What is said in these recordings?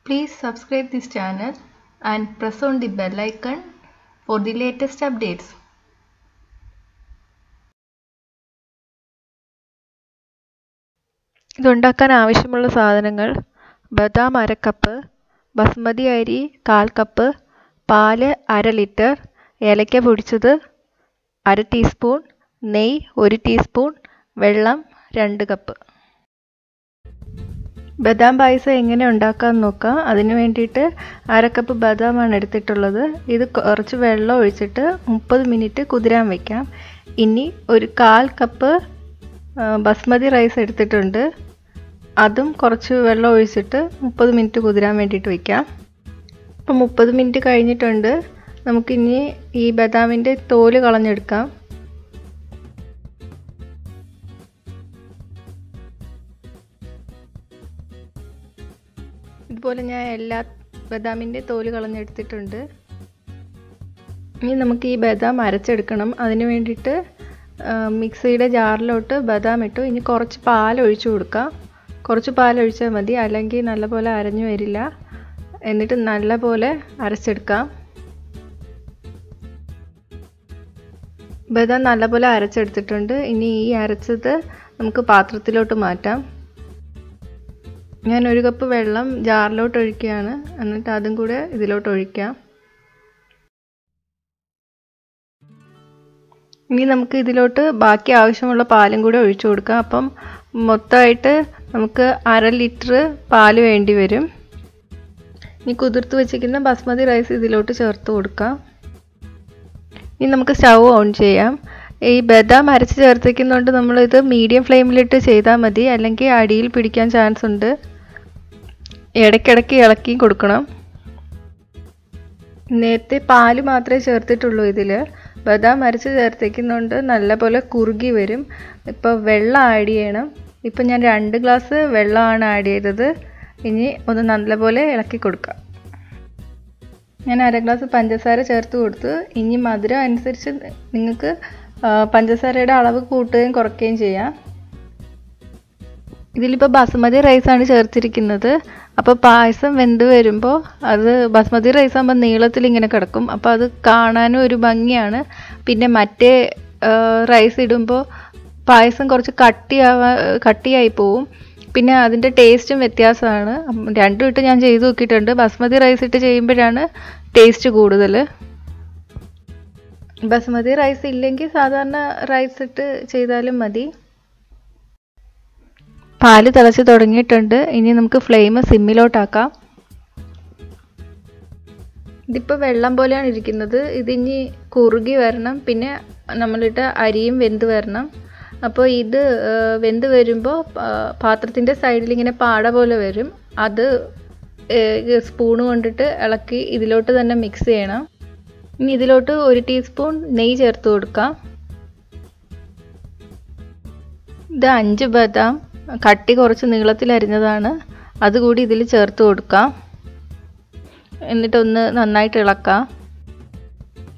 Please subscribe this channel and press on the bell icon for the latest updates. ഇതുണ്ടാക്കാൻ ആവശ്യമുള്ള സാധനങ്ങൾ ബദാം 1/2 cup, basmati അരി 1/4 cup, പാല് 1/2 litre, ഏലക്ക പൊടിച്ചത് 1/2 ടീസ്പൂൺ, നെയ്യ് 1 ടീസ്പൂൺ, വെള്ളം 2 കപ്പ്. ബദാം പായസം എങ്ങനെ ഉണ്ടാക്കാമെന്ന് നോക്കാം. അതിന് വേണ്ടിയിട്ട് 1/2 കപ്പ് ബദാമാണ് എടുത്തിട്ടുള്ളത്. ഇത് കുറച്ച് വെള്ളം ഒഴിച്ചിട്ട് 30 മിനിറ്റ് കുതിരാൻ വയ്ക്കാം. ഇനി ഒരു 1/4 കപ്പ് ബസ്മതി റൈസ് എടുത്തിട്ടുണ്ട്. അതും കുറച്ച് വെള്ളം ഒഴിച്ചിട്ട് 30 മിനിറ്റ് കുതിരാൻ വേണ്ടിയിട്ട് വയ്ക്കാം. അപ്പോൾ 30 മിനിറ്റ് കഴിഞ്ഞിട്ടുണ്ട്. നമുക്കിനി ഈ ബദാമിൻ്റെ തോല് കളഞ്ഞെടുക്കാം. ഇതുപോലെ ഞാൻ എല്ലാ ബദാമിൻ്റെ തോല് കളഞ്ഞെടുത്തിട്ടുണ്ട്. ഇനി നമുക്ക് ഈ ബദാം അരച്ചെടുക്കണം. അതിന് വേണ്ടിയിട്ട് മിക്സിയുടെ ജാറിലോട്ട് ബദാം ഇട്ടു. ഇനി കുറച്ച് പാൽ ഒഴിച്ചു കൊടുക്കാം. കുറച്ച് പാൽ ഒഴിച്ചാൽ മതി, അല്ലെങ്കിൽ നല്ലപോലെ അരഞ്ഞു വരില്ല. എന്നിട്ട് നല്ലപോലെ അരച്ചെടുക്കാം. ബദാം നല്ലപോലെ അരച്ചെടുത്തിട്ടുണ്ട്. ഇനി ഈ അരച്ചത് നമുക്ക് പാത്രത്തിലോട്ട് മാറ്റാം. ഞാൻ 1 കപ്പ് വെള്ളം ജാറിലോട്ട് ഒഴിക്കുകയാണ്. എന്നിട്ട് അതും കൂടെ ഇതിലോട്ട് ഒഴിക്കാം. ഇനി നമുക്ക് ഇതിലോട്ട് ബാക്കി ആവശ്യമുള്ള പാലും കൂടെ ഒഴിച്ചു കൊടുക്കാം. അപ്പം മൊത്തമായിട്ട് നമുക്ക് 1/2 ലിറ്റർ പാല് വേണ്ടി വരും. ഇനി കുതിർത്ത് വെച്ചിരിക്കുന്ന ബസ്മതി റൈസ് ഇതിലോട്ട് ചേർത്ത് കൊടുക്കാം. ഇനി നമുക്ക് സ്റ്റൗ ഓൺ ചെയ്യാം. ഈ ബദാം അരച്ച് ചേർത്തിരിക്കുന്നതുകൊണ്ട് നമ്മളിത് മീഡിയം ഫ്ലെയിമിലിട്ട് ചെയ്താൽ മതി, അല്ലെങ്കിൽ അടിയിൽ പിടിക്കാൻ ചാൻസ് ഉണ്ട്. ഇടയ്ക്കിടയ്ക്ക് ഇളക്കി കൊടുക്കണം. നേരത്തെ പാല് മാത്രമേ ചേർത്തിട്ടുള്ളൂ. ഇതിൽ ബദാം അരച്ച് ചേർത്തിരിക്കുന്നതുകൊണ്ട് നല്ലപോലെ കുറുകി വരും. ഇപ്പോൾ വെള്ളം ആഡ് ചെയ്യണം. ഇപ്പം ഞാൻ 2 ഗ്ലാസ് വെള്ളമാണ് ആഡ് ചെയ്തത്. ഇനി ഒന്ന് നല്ലപോലെ ഇളക്കി കൊടുക്കാം. ഞാൻ 1/2 ഗ്ലാസ് പഞ്ചസാര ചേർത്ത് കൊടുത്തു. ഇനി മധുരം അനുസരിച്ച് നിങ്ങൾക്ക് പഞ്ചസാരയുടെ അളവ് കൂട്ടുകയും കുറയ്ക്കുകയും ചെയ്യാം. ഇതിലിപ്പോൾ ബസ്മതി റൈസാണ് ചേർത്തിരിക്കുന്നത്. അപ്പോൾ പായസം വെന്ത് വരുമ്പോൾ അത് ബസ്മതി റൈസ് ആകുമ്പോൾ നീളത്തിൽ ഇങ്ങനെ കിടക്കും. അപ്പോൾ അത് കാണാനും ഒരു ഭംഗിയാണ്. പിന്നെ മറ്റേ റൈസ് ഇടുമ്പോൾ പായസം കുറച്ച് കട്ടിയായി പോവും. പിന്നെ അതിൻ്റെ ടേസ്റ്റും വ്യത്യാസമാണ്. രണ്ടും ഇട്ട് ഞാൻ ചെയ്ത് നോക്കിയിട്ടുണ്ട്. ബസ്മതി റൈസ് ഇട്ട് ചെയ്യുമ്പോഴാണ് ടേസ്റ്റ് കൂടുതൽ. ബസ്മതി റൈസ് ഇല്ലെങ്കിൽ സാധാരണ റൈസ് ഇട്ട് ചെയ്താലും മതി. പാല് തിളച്ച് തുടങ്ങിയിട്ടുണ്ട്. ഇനി നമുക്ക് ഫ്ലെയിം സിമ്മിലോട്ടാക്കാം. ഇതിപ്പോൾ വെള്ളം പോലെയാണ് ഇരിക്കുന്നത്. ഇതിനി കുറുകി വരണം. പിന്നെ നമ്മളിട്ട് അരിയും വെന്ത് വരണം. അപ്പോൾ ഇത് വെന്ത് വരുമ്പോൾ പാത്രത്തിൻ്റെ സൈഡിൽ ഇങ്ങനെ പാട പോലെ വരും. അത് സ്പൂണ് കൊണ്ടിട്ട് ഇളക്കി ഇതിലോട്ട് തന്നെ മിക്സ് ചെയ്യണം. ഇനി ഇതിലോട്ട് 1 ടീസ്പൂൺ നെയ്യ് ചേർത്ത് കൊടുക്കാം. ഇത് 5 ബദാം കട്ടി കുറച്ച് നീളത്തിൽ അരിഞ്ഞതാണ്. അതുകൂടി ഇതിൽ ചേർത്ത് കൊടുക്കാം. എന്നിട്ടൊന്ന് നന്നായിട്ട് ഇളക്കാം.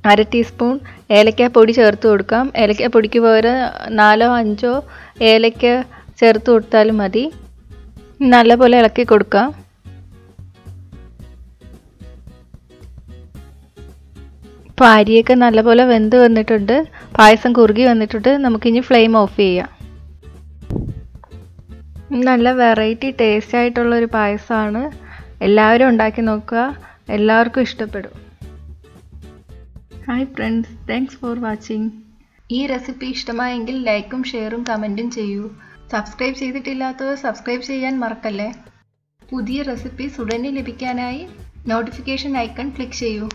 1/2 ടീസ്പൂൺ ഏലക്കാപ്പൊടി ചേർത്ത് കൊടുക്കാം. ഏലക്കാപ്പൊടിക്ക് പകരം 4 or 5 ഏലക്ക ചേർത്ത് കൊടുത്താലും മതി. നല്ലപോലെ ഇളക്കി കൊടുക്കാം. ഇപ്പോൾ അരിയൊക്കെ നല്ലപോലെ വെന്ത് വന്നിട്ടുണ്ട്. പായസം കുറുകി വന്നിട്ടുണ്ട്. നമുക്കിനി ഫ്ലെയിം ഓഫ് ചെയ്യാം. നല്ല വെറൈറ്റി ടേസ്റ്റ് ആയിട്ടുള്ളൊരു പായസമാണ്. എല്ലാവരും ഉണ്ടാക്കി നോക്കുക. എല്ലാവർക്കും ഇഷ്ടപ്പെടും. Hi friends, thanks for watching. ഈ റെസിപ്പി ഇഷ്ടമായെങ്കിൽ ലൈക്കും ഷെയറും കമൻറ്റും ചെയ്യൂ. സബ്സ്ക്രൈബ് ചെയ്തിട്ടില്ലാത്തവർ സബ്സ്ക്രൈബ് ചെയ്യാൻ മറക്കല്ലേ. പുതിയ റെസിപ്പീസ് ഉടനെ ലഭിക്കാനായി നോട്ടിഫിക്കേഷൻ ഐക്കൺ ക്ലിക്ക് ചെയ്യൂ.